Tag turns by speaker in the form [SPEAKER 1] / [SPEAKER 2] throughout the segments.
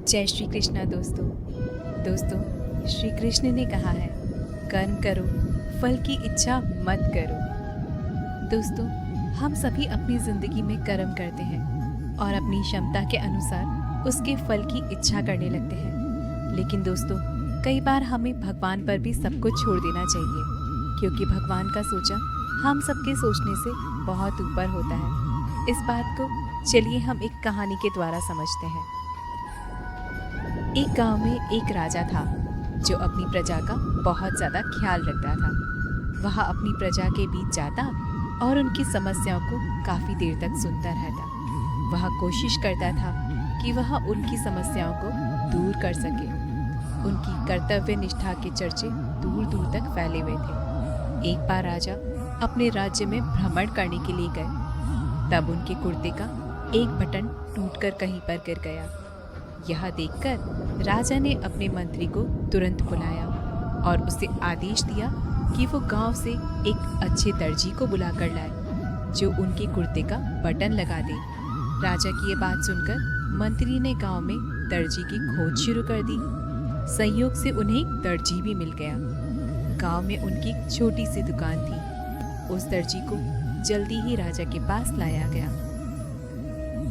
[SPEAKER 1] जय श्री कृष्णा दोस्तों श्री कृष्ण ने कहा है, कर्म करो, फल की इच्छा मत करो। दोस्तों, हम सभी अपनी ज़िंदगी में कर्म करते हैं और अपनी क्षमता के अनुसार उसके फल की इच्छा करने लगते हैं। लेकिन दोस्तों, कई बार हमें भगवान पर भी सब कुछ छोड़ देना चाहिए, क्योंकि भगवान का सोचा हम सबके सोचने से बहुत ऊपर होता है। इस बात को चलिए हम एक कहानी के द्वारा समझते हैं। एक गांव में एक राजा था जो अपनी प्रजा का बहुत ज़्यादा ख्याल रखता था। वह अपनी प्रजा के बीच जाता और उनकी समस्याओं को काफ़ी देर तक सुनता रहता। वह कोशिश करता था कि वह उनकी समस्याओं को दूर कर सके। उनकी कर्तव्य निष्ठा के चर्चे दूर दूर तक फैले हुए थे। एक बार राजा अपने राज्य में भ्रमण करने के लिए गए। तब उनके कुर्ते का एक बटन टूटकर कहीं पर गिर गया। यह देखकर राजा ने अपने मंत्री को तुरंत बुलाया और उसे आदेश दिया कि वो गांव से एक अच्छे दर्जी को बुलाकर लाए जो उनके कुर्ते का बटन लगा दे। राजा की ये बात सुनकर मंत्री ने गांव में दर्जी की खोज शुरू कर दी। संयोग से उन्हें एक दर्जी भी मिल गया। गांव में उनकी एक छोटी सी दुकान थी। उस दर्जी को जल्दी ही राजा के पास लाया गया।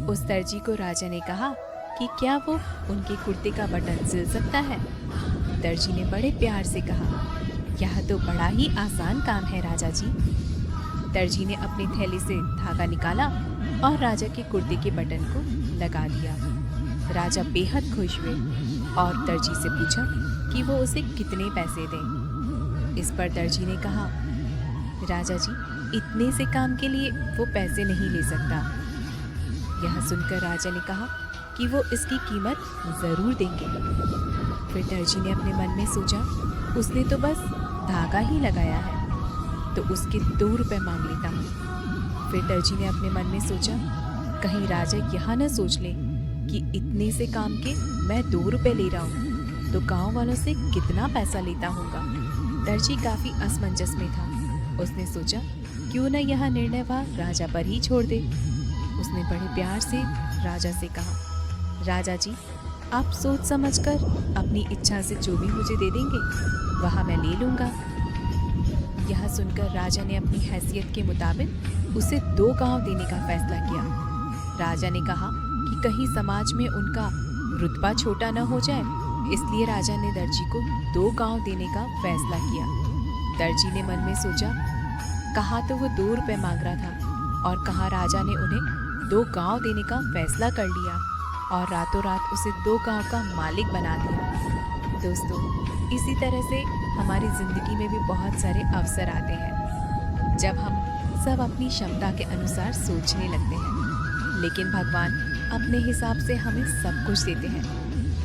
[SPEAKER 1] उस दर्जी को राजा ने कहा कि क्या वो उनके कुर्ते का बटन सिल सकता है। दर्जी ने बड़े प्यार से कहा, यह तो बड़ा ही आसान काम है राजा जी। दर्जी ने अपनी थैली से धागा निकाला और राजा के कुर्ते के बटन को लगा दिया। राजा बेहद खुश हुए और दर्जी से पूछा कि वो उसे कितने पैसे दें। इस पर दर्जी ने कहा, राजा जी, इतने से काम के लिए वो पैसे नहीं ले सकता। यह सुनकर राजा ने कहा कि वो इसकी कीमत ज़रूर देंगे। फिर दर्जी ने अपने मन में सोचा, उसने तो बस धागा ही लगाया है, तो उसके 2 रुपए मांग लेता हूँ। फिर दर्जी ने अपने मन में सोचा, कहीं राजा यह न सोच ले कि इतने से काम के मैं 2 रुपए ले रहा हूँ, तो गांव वालों से कितना पैसा लेता होगा। दर्जी काफ़ी असमंजस में था। उसने सोचा, क्यों न यह निर्णय वह राजा पर ही छोड़ दे। उसने बड़े प्यार से राजा से कहा, राजा जी, आप सोच समझकर अपनी इच्छा से जो भी मुझे दे देंगे वह मैं ले लूँगा। यह सुनकर राजा ने अपनी हैसियत के मुताबिक उसे 2 गांव देने का फैसला किया। राजा ने कहा कि कहीं समाज में उनका रुतबा छोटा न हो जाए, इसलिए राजा ने दर्जी को 2 गांव देने का फैसला किया। दर्जी ने मन में सोचा, कहाँ तो वो 2 रुपए मांग रहा था और कहाँ राजा ने उन्हें 2 गांव देने का फैसला कर लिया और रातों रात उसे 2 गांव का मालिक बना दिया। दोस्तों, इसी तरह से हमारी ज़िंदगी में भी बहुत सारे अवसर आते हैं जब हम सब अपनी क्षमता के अनुसार सोचने लगते हैं, लेकिन भगवान अपने हिसाब से हमें सब कुछ देते हैं।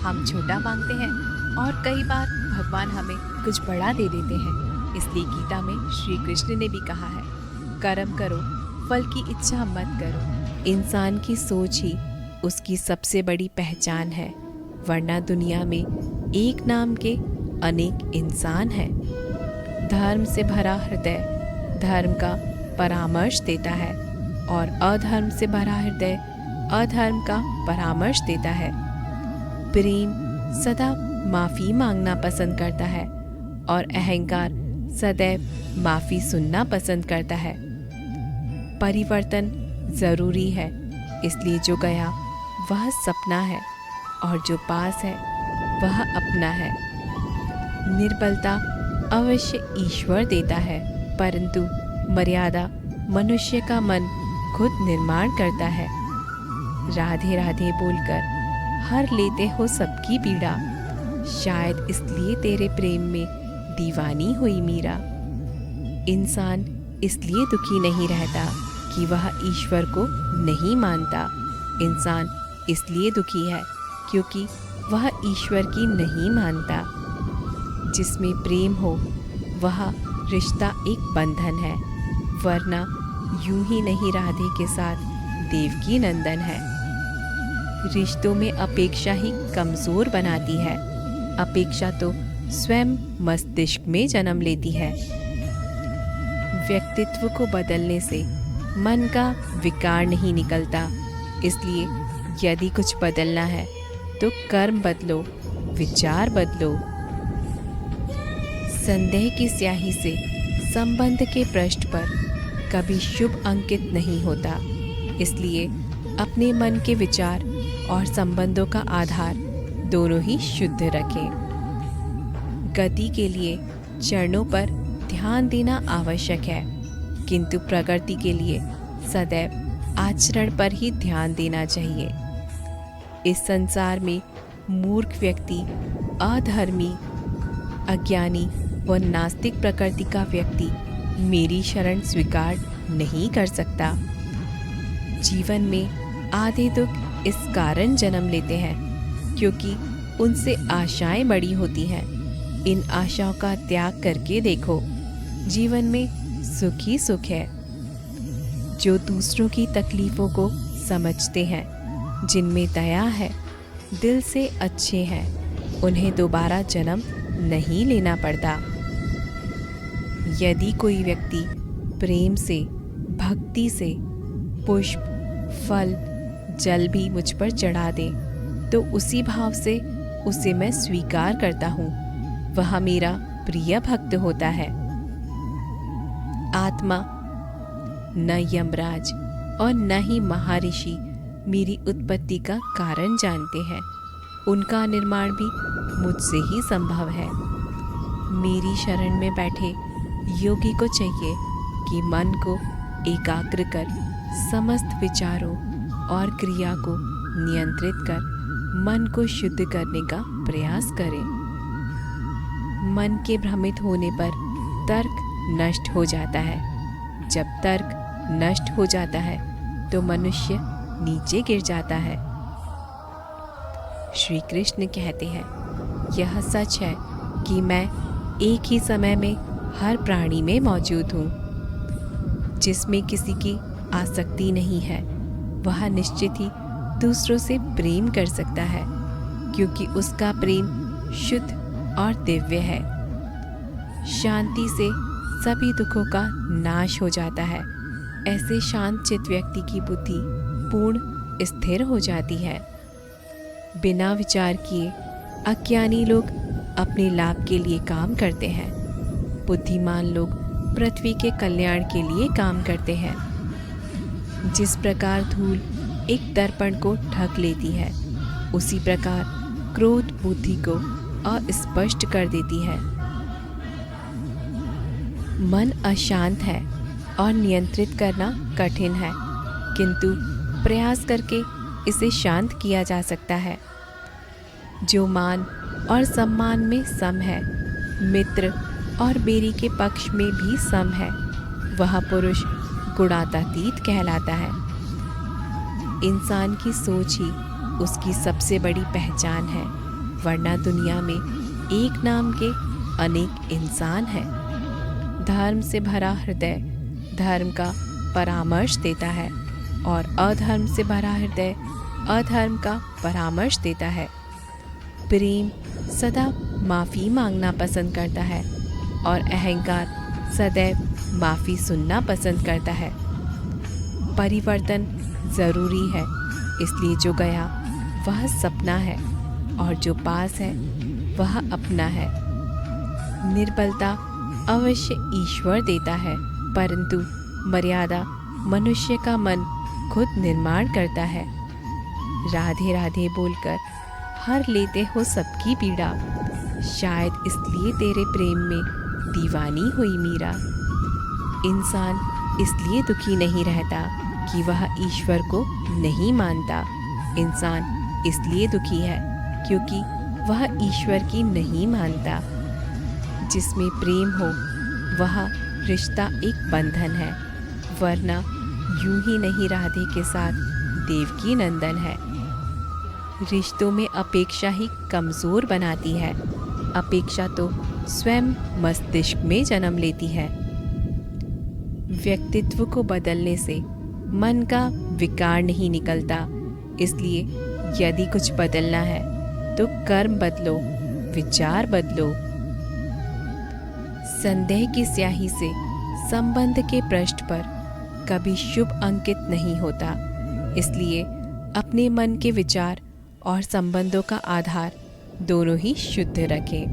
[SPEAKER 1] हम छोटा मांगते हैं और कई बार भगवान हमें कुछ बड़ा दे देते हैं। इसलिए गीता में श्री कृष्ण ने भी कहा है, कर्म करो, फल की इच्छा मत करो। इंसान की सोच ही उसकी सबसे बड़ी पहचान है, वरना दुनिया में एक नाम के अनेक इंसान हैं। धर्म से भरा हृदय धर्म का परामर्श देता है और अधर्म से भरा हृदय अधर्म का परामर्श देता है। प्रेम सदा माफ़ी मांगना पसंद करता है और अहंकार सदैव माफ़ी सुनना पसंद करता है। परिवर्तन ज़रूरी है, इसलिए जो गया वह सपना है और जो पास है वह अपना है। निर्बलता अवश्य ईश्वर देता है, परंतु मर्यादा मनुष्य का मन खुद निर्माण करता है। राधे राधे बोलकर हर लेते हो सबकी पीड़ा, शायद इसलिए तेरे प्रेम में दीवानी हुई मीरा। इंसान इसलिए दुखी नहीं रहता कि वह ईश्वर को नहीं मानता। इंसान इसलिए दुखी है क्योंकि वह ईश्वर की नहीं मानता। जिसमें प्रेम हो वह रिश्ता एक बंधन है, वरना यूं ही नहीं राधे के साथ देवकी नंदन है। रिश्तों में अपेक्षा ही कमज़ोर बनाती है। अपेक्षा तो स्वयं मस्तिष्क में जन्म लेती है। व्यक्तित्व को बदलने से मन का विकार नहीं निकलता, इसलिए यदि कुछ बदलना है तो कर्म बदलो, विचार बदलो। संदेह की स्याही से संबंध के पृष्ठ पर कभी शुभ अंकित नहीं होता, इसलिए अपने मन के विचार और संबंधों का आधार दोनों ही शुद्ध रखें। गति के लिए चरणों पर ध्यान देना आवश्यक है, किंतु प्रगति के लिए सदैव आचरण पर ही ध्यान देना चाहिए। इस संसार में मूर्ख व्यक्ति, अधर्मी, अज्ञानी व नास्तिक प्रकृति का व्यक्ति मेरी शरण स्वीकार नहीं कर सकता। जीवन में आधे दुख इस कारण जन्म लेते हैं क्योंकि उनसे आशाएं बड़ी होती हैं। इन आशाओं का त्याग करके देखो, जीवन में सुख ही सुख है। जो दूसरों की तकलीफों को समझते हैं, जिनमें दया है, दिल से अच्छे हैं, उन्हें दोबारा जन्म नहीं लेना पड़ता। यदि कोई व्यक्ति प्रेम से, भक्ति से पुष्प, फल, जल भी मुझ पर चढ़ा दे तो उसी भाव से उसे मैं स्वीकार करता हूँ, वह मेरा प्रिय भक्त होता है। आत्मा न यमराज और न ही महर्षि मेरी उत्पत्ति का कारण जानते हैं, उनका निर्माण भी मुझसे ही संभव है। मेरी शरण में बैठे योगी को चाहिए कि मन को एकाग्र कर समस्त विचारों और क्रिया को नियंत्रित कर मन को शुद्ध करने का प्रयास करें। मन के भ्रमित होने पर तर्क नष्ट हो जाता है। जब तर्क नष्ट हो जाता है तो मनुष्य नीचे गिर जाता है। श्री कृष्ण कहते हैं, यह सच है कि मैं एक ही समय में हर प्राणी में मौजूद हूँ। जिसमें किसी की आसक्ति नहीं है वह निश्चित ही दूसरों से प्रेम कर सकता है, क्योंकि उसका प्रेम शुद्ध और दिव्य है। शांति से सभी दुखों का नाश हो जाता है। ऐसे शांत चित्त व्यक्ति की बुद्धि पूर्ण स्थिर हो जाती है। बिना विचार किए अज्ञानी लोग अपने लाभ के लिए काम करते हैं, बुद्धिमान लोग पृथ्वी के कल्याण के लिए काम करते हैं। जिस प्रकार धूल एक दर्पण को ढक लेती है, उसी प्रकार क्रोध बुद्धि को अस्पष्ट कर देती है। मन अशांत है और नियंत्रित करना कठिन है, किंतु प्रयास करके इसे शांत किया जा सकता है। जो मान और सम्मान में सम है, मित्र और बेरी के पक्ष में भी सम है, वह पुरुष गुणातीत कहलाता है। इंसान की सोच ही उसकी सबसे बड़ी पहचान है, वरना दुनिया में एक नाम के अनेक इंसान हैं। धर्म से भरा हृदय धर्म का परामर्श देता है और अधर्म से भरा हृदय अधर्म का परामर्श देता है। प्रेम सदा माफ़ी मांगना पसंद करता है और अहंकार सदैव माफ़ी सुनना पसंद करता है। परिवर्तन ज़रूरी है, इसलिए जो गया वह सपना है और जो पास है वह अपना है। निर्बलता अवश्य ईश्वर देता है, परंतु मर्यादा मनुष्य का मन खुद निर्माण करता है। राधे राधे बोलकर हर लेते हो सबकी पीड़ा, शायद इसलिए तेरे प्रेम में दीवानी हुई मीरा। इंसान इसलिए दुखी नहीं रहता कि वह ईश्वर को नहीं मानता। इंसान इसलिए दुखी है क्योंकि वह ईश्वर की नहीं मानता। जिसमें प्रेम हो वह रिश्ता एक बंधन है, वरना यूं ही नहीं राधे के साथ देवकी नंदन है। रिश्तों में अपेक्षा ही कमज़ोर बनाती है। अपेक्षा तो स्वयं मस्तिष्क में जन्म लेती है। व्यक्तित्व को बदलने से मन का विकार नहीं निकलता, इसलिए यदि कुछ बदलना है तो कर्म बदलो, विचार बदलो। संदेह की स्याही से संबंध के पृष्ठ पर कभी शुभ अंकित नहीं होता, इसलिए अपने मन के विचार और संबंधों का आधार दोनों ही शुद्ध रखें।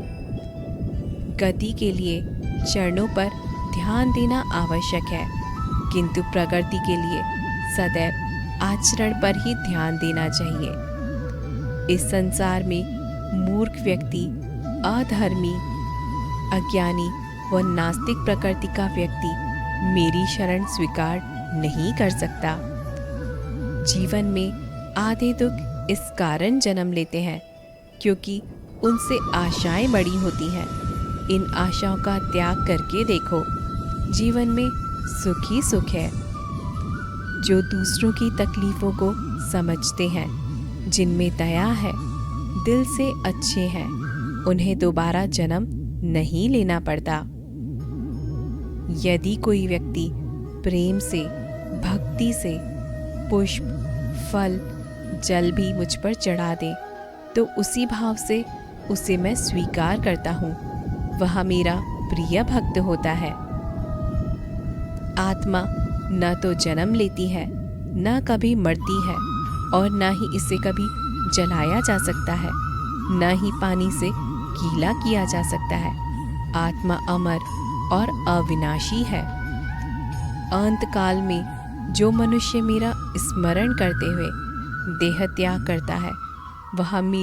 [SPEAKER 1] गति के लिए चरणों पर ध्यान देना आवश्यक है, किंतु प्रगति के लिए सदैव आचरण पर ही ध्यान देना चाहिए। इस संसार में मूर्ख व्यक्ति, अधर्मी, अज्ञानी व नास्तिक प्रकृति का व्यक्ति मेरी शरण स्वीकार नहीं कर सकता। जीवन में आधे दुख इस कारण जन्म लेते हैं क्योंकि उनसे आशाएं बड़ी होती हैं। इन आशाओं का त्याग करके देखो, जीवन में सुख ही सुख है। जो दूसरों की तकलीफ़ों को समझते हैं, जिनमें दया है, दिल से अच्छे हैं, उन्हें दोबारा जन्म नहीं लेना पड़ता। यदि कोई व्यक्ति प्रेम से, भक्ति से पुष्प, फल, जल भी मुझ पर चढ़ा दे तो उसी भाव से उसे मैं स्वीकार करता हूँ। वह मेरा प्रिय भक्त होता है। आत्मा न तो जन्म लेती है, न कभी मरती है और न ही इसे कभी जलाया जा सकता है, न ही पानी से गीला किया जा सकता है। आत्मा अमर और अविनाशी है। अंत काल में जो मनुष्य मेरा स्मरण करते हुए देह त्याग करता है, वह मेरी